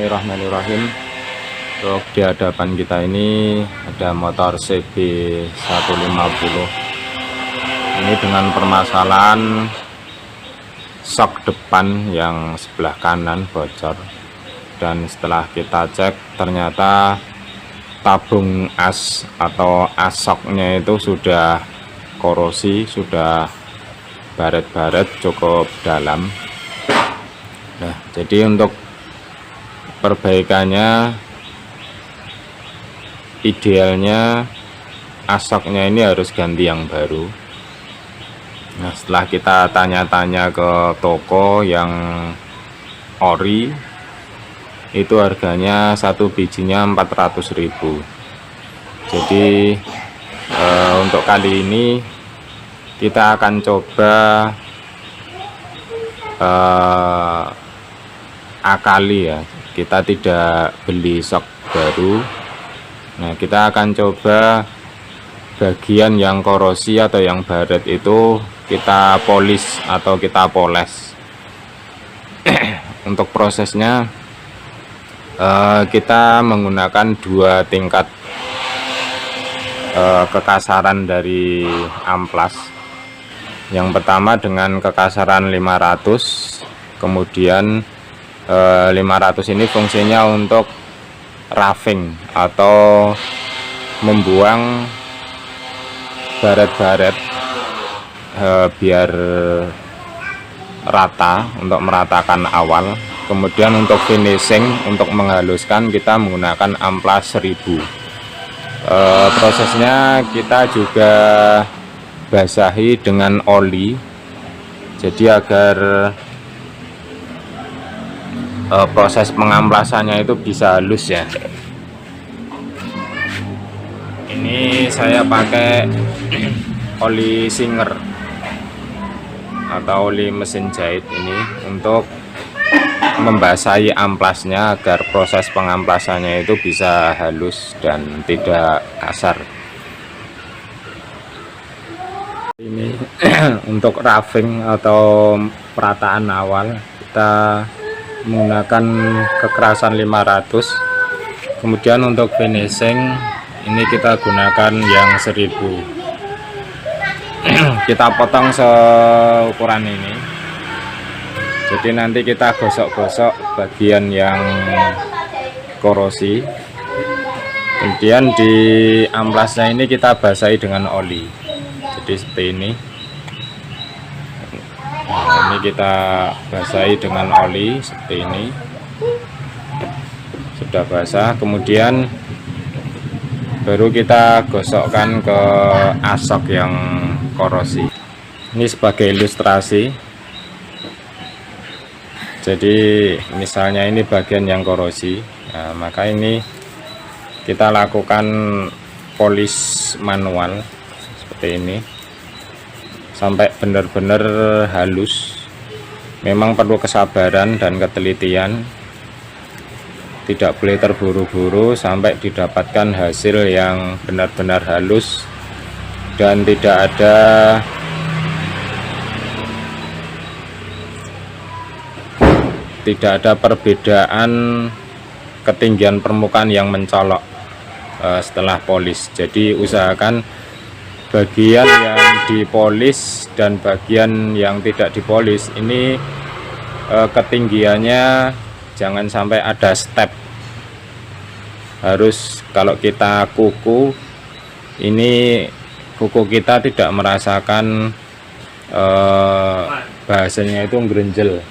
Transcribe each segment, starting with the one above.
Bismillahirrahmanirrahim. Untuk di hadapan kita ini ada motor CB 150. Ini dengan permasalahan sok depan yang sebelah kanan bocor, dan setelah kita cek ternyata tabung as atau asoknya itu sudah korosi, sudah baret-baret cukup dalam. Nah, jadi untuk perbaikannya idealnya asoknya ini harus ganti yang baru. Nah, setelah kita tanya-tanya ke toko yang ori, itu harganya satu bijinya 400.000. Jadi untuk kali ini kita akan coba akali ya, kita tidak beli sok baru. Nah, kita akan coba bagian yang korosi atau yang baret itu kita polis atau kita poles. Untuk prosesnya kita menggunakan dua tingkat kekasaran dari amplas. Yang pertama dengan kekasaran 500, kemudian 500 ini fungsinya untuk roughing atau membuang baret-baret biar rata, untuk meratakan awal. Kemudian untuk finishing, untuk menghaluskan, kita menggunakan amplas 1000. Prosesnya kita juga basahi dengan oli, jadi agar proses pengamplasannya itu bisa halus ya. Ini saya pakai oli Singer atau oli mesin jahit ini untuk membasahi amplasnya agar proses pengamplasannya itu bisa halus dan tidak kasar. Ini untuk roughing atau perataan awal kita menggunakan kekerasan 500. Kemudian untuk finishing ini kita gunakan yang 1000. Kita potong seukuran ini, jadi nanti kita gosok-gosok bagian yang korosi. Kemudian di amplasnya ini kita basahi dengan oli, jadi seperti ini. Nah, ini kita basahi dengan oli seperti ini. Sudah basah, kemudian baru kita gosokkan ke asok yang korosi. Ini sebagai ilustrasi. Jadi misalnya ini bagian yang korosi, nah, maka ini kita lakukan polis manual seperti ini sampai benar-benar halus. Memang perlu kesabaran dan ketelitian, tidak boleh terburu-buru sampai didapatkan hasil yang benar-benar halus dan tidak ada perbedaan ketinggian permukaan yang mencolok setelah polis. Jadi usahakan bagian yang dipolis dan bagian yang tidak dipolis ini ketinggiannya jangan sampai ada step. Harus, kalau kita kuku, ini kuku kita tidak merasakan bahasanya itu nggerenjel.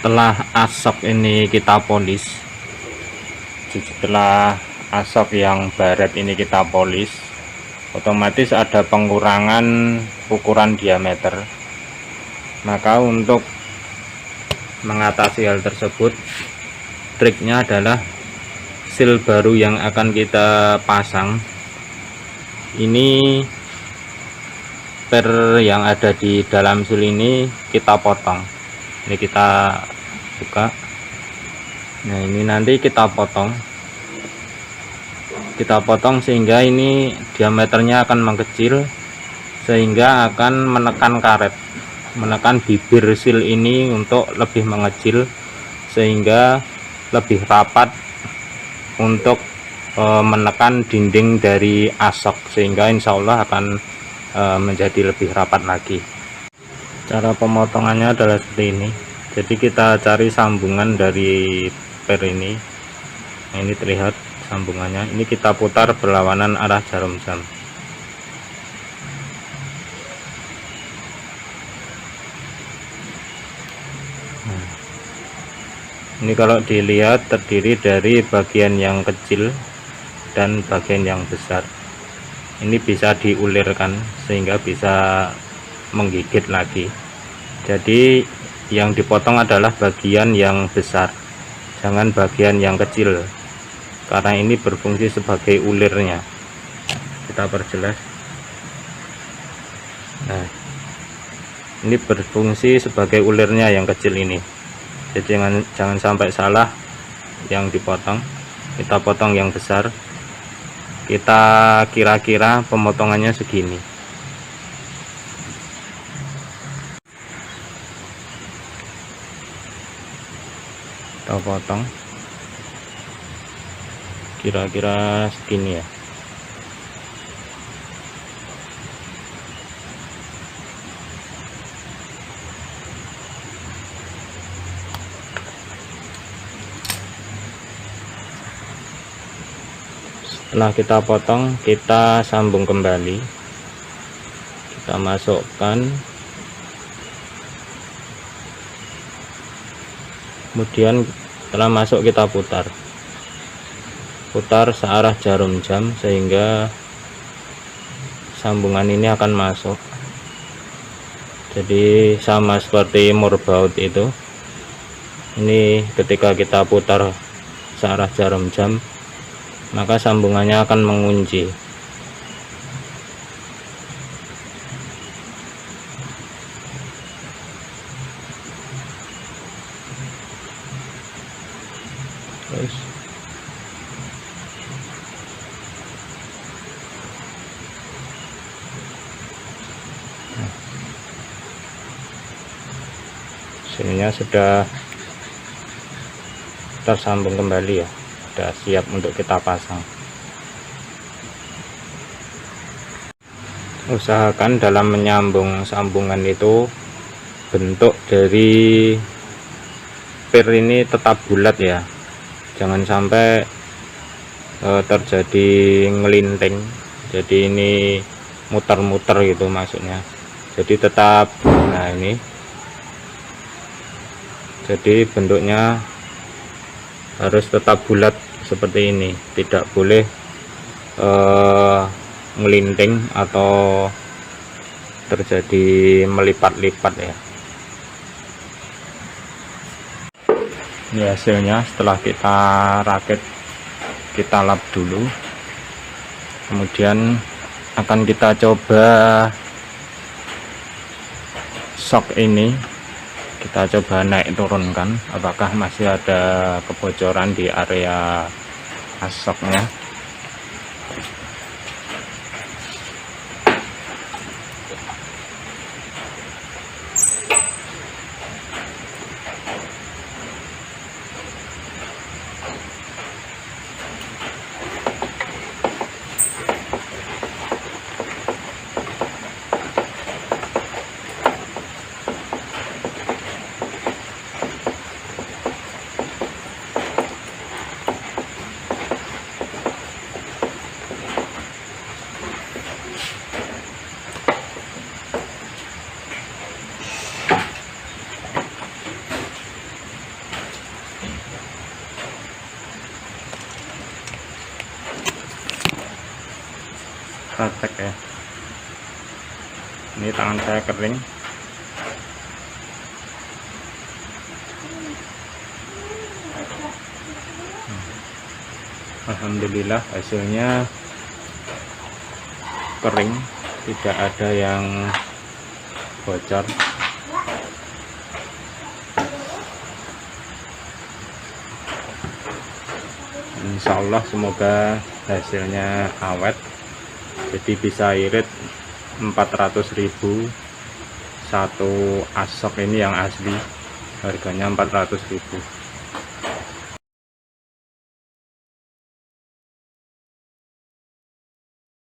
setelah asok ini kita polis, setelah asok yang baret ini kita polis, otomatis ada pengurangan ukuran diameter. Maka untuk mengatasi hal tersebut, triknya adalah seal baru yang akan kita pasang ini, per yang ada di dalam seal ini kita potong. Ini kita buka. Nah, ini nanti kita potong sehingga ini diameternya akan mengecil, sehingga akan menekan karet, menekan bibir seal ini untuk lebih mengecil, sehingga lebih rapat untuk menekan dinding dari asok, sehingga insya Allah akan menjadi lebih rapat lagi. Cara pemotongannya adalah seperti ini. Jadi kita cari sambungan dari per ini. Nah, ini terlihat sambungannya. Ini kita putar berlawanan arah jarum jam. Nah, ini kalau dilihat terdiri dari bagian yang kecil dan bagian yang besar. Ini bisa diulirkan sehingga bisa menggigit lagi. Jadi yang dipotong adalah bagian yang besar, jangan bagian yang kecil, karena ini berfungsi sebagai ulirnya. Kita perjelas. Nah, ini berfungsi sebagai ulirnya yang kecil ini. Jadi jangan sampai salah yang dipotong. Kita potong yang besar. Kita kira-kira pemotongannya segini. Kita potong kira-kira segini ya. Setelah kita potong, kita sambung kembali, kita masukkan, kemudian setelah masuk kita putar searah jarum jam, sehingga sambungan ini akan masuk. Jadi sama seperti murbaut itu, ini ketika kita putar searah jarum jam, maka sambungannya akan mengunci. Terus sininya sudah tersambung kembali ya, sudah siap untuk kita pasang. Usahakan dalam menyambung sambungan itu bentuk dari per ini tetap bulat ya, jangan sampai terjadi ngelinting, jadi ini muter-muter gitu maksudnya. Jadi tetap, nah ini jadi bentuknya harus tetap bulat seperti ini, tidak boleh melinting atau terjadi melipat-lipat ya. Ini hasilnya setelah kita rakit, kita lap dulu, kemudian akan kita coba sok ini, kita coba naik turunkan apakah masih ada kebocoran di area asoknya. kita cek ya. Ini tangan saya kering. Alhamdulillah hasilnya kering, tidak ada yang bocor. Insya Allah semoga hasilnya awet, jadi bisa irit 400.000 satu asok ini yang asli, harganya 400.000.